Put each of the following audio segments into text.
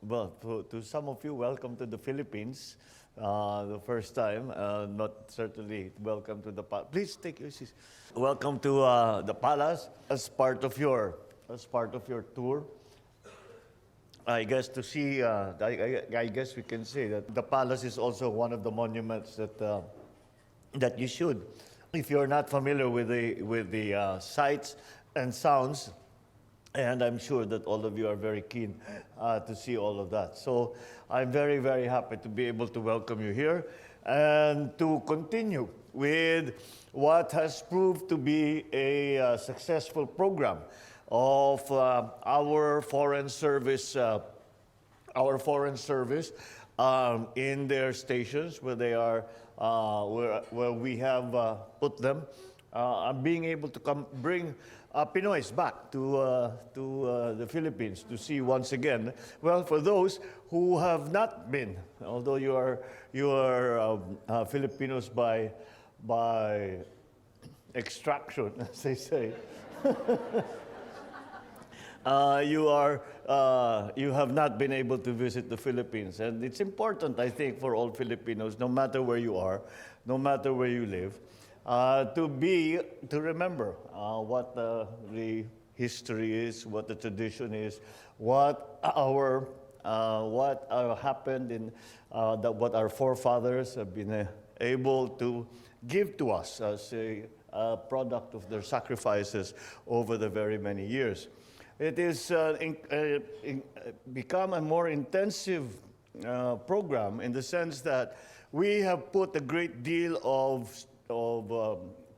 well, to some of you, welcome to the Philippines. The first time, not certainly welcome to the palace. Please take your seats. Welcome to the palace as part of your tour. I guess to see, I guess we can say that the palace is also one of the monuments that you should, if you're not familiar with the sights and sounds. And I'm sure that all of you are very keen to see all of that. So I'm very, very happy to be able to welcome you here and to continue with what has proved to be a successful program of our foreign service in their stations where they are, where we have put them, being able to come bring Pinoys back to the Philippines to see once again. Well, for those who have not been, although you are Filipinos by extraction, as they say, you have not been able to visit the Philippines, and it's important, I think, for all Filipinos, no matter where you are, no matter where you live, to remember what the history is, what the tradition is, what happened in what our forefathers have been able to give to us as a product of their sacrifices over the very many years. It is become a more intensive program in the sense that we have put a great deal of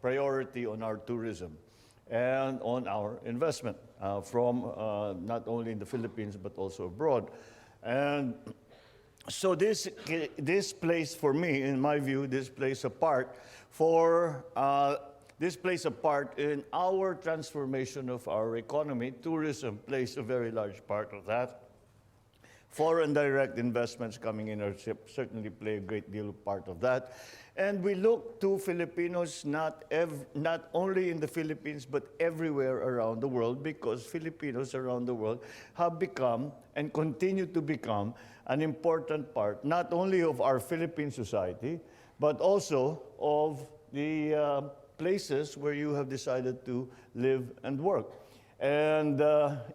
priority on our tourism and on our investment from not only in the Philippines but also abroad. And so this plays, for me, in my view, this plays a part in our transformation of our economy. Tourism plays a very large part of that. Foreign direct investments coming in our ship certainly play a great deal of part of that. And we look to Filipinos not only in the Philippines but everywhere around the world, because Filipinos around the world have become and continue to become an important part not only of our Philippine society but also of the places where you have decided to live and work. And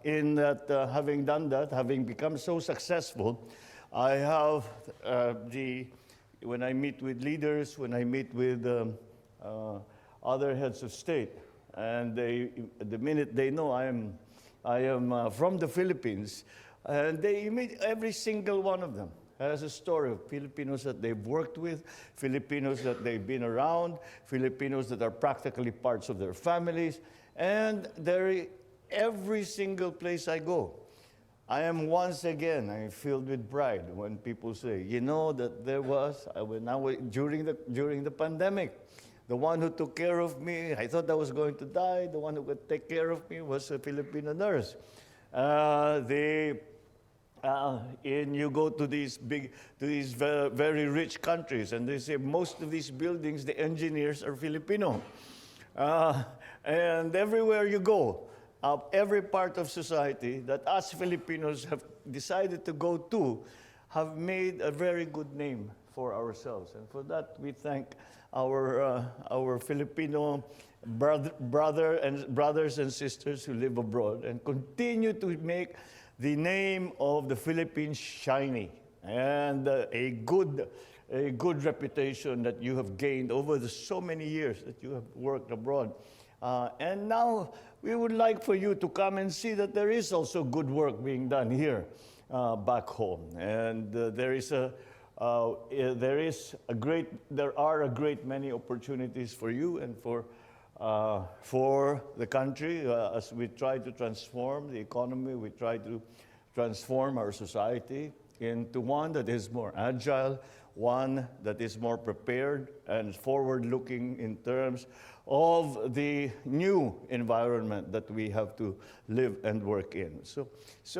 in that, having done that, having become so successful, I have when I meet with leaders, when I meet with other heads of state, and the minute they know I am from the Philippines, and every single one of them has a story of Filipinos that they've worked with, Filipinos that they've been around, Filipinos that are practically parts of their families, and every single place I go, I am once again filled with pride when people say, you know, that there was, during the pandemic, the one who took care of me, I thought I was going to die, the one who would take care of me was a Filipino nurse. You go to these very rich countries, and they say most of these buildings, the engineers are Filipino. And everywhere you go, every part of society that us Filipinos have decided to go to have made a very good name for ourselves. And for that, we thank our Filipino brothers and sisters who live abroad and continue to make the name of the Philippines shiny, and a good reputation that you have gained over so many years that you have worked abroad. And now we would like for you to come and see that there is also good work being done here back home. And there are a great many opportunities for you and for the country as we try to transform the economy, we try to transform our society into one that is more agile, one that is more prepared and forward-looking in terms of the new environment that we have to live and work in. So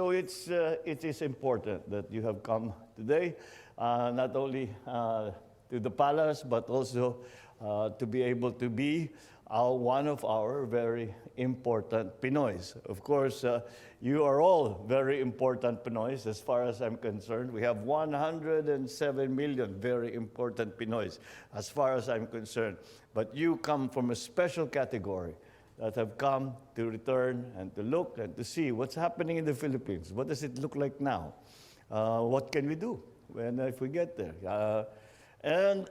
it is important that you have come today, not only to the palace, but also to be able to be one of our very important Pinoys. Of course, you are all very important Pinoys as far as I'm concerned. We have 107 million very important Pinoys as far as I'm concerned. But you come from a special category that have come to return and to look and to see what's happening in the Philippines. What does it look like now? What can we do if we get there? And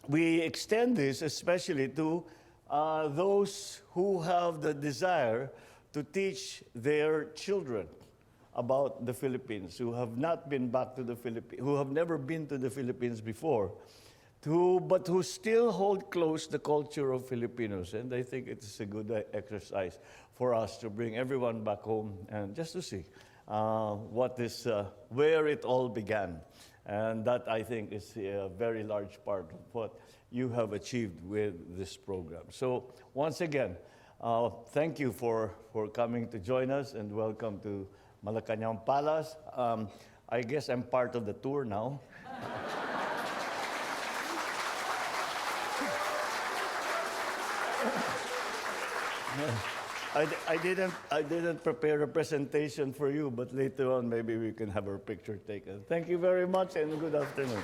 we extend this especially to those who have the desire to teach their children about the Philippines, who have not been back to the Philippines, who have never been to the Philippines before, but who still hold close the culture of Filipinos. And I think it's a good exercise for us to bring everyone back home and just to see where it all began. And that, I think, is a very large part of what you have achieved with this program. So once again, thank you for coming to join us, and welcome to Malacañan Palace. I guess I'm part of the tour now. I didn't prepare a presentation for you, but later on maybe we can have our picture taken. Thank you very much and good afternoon.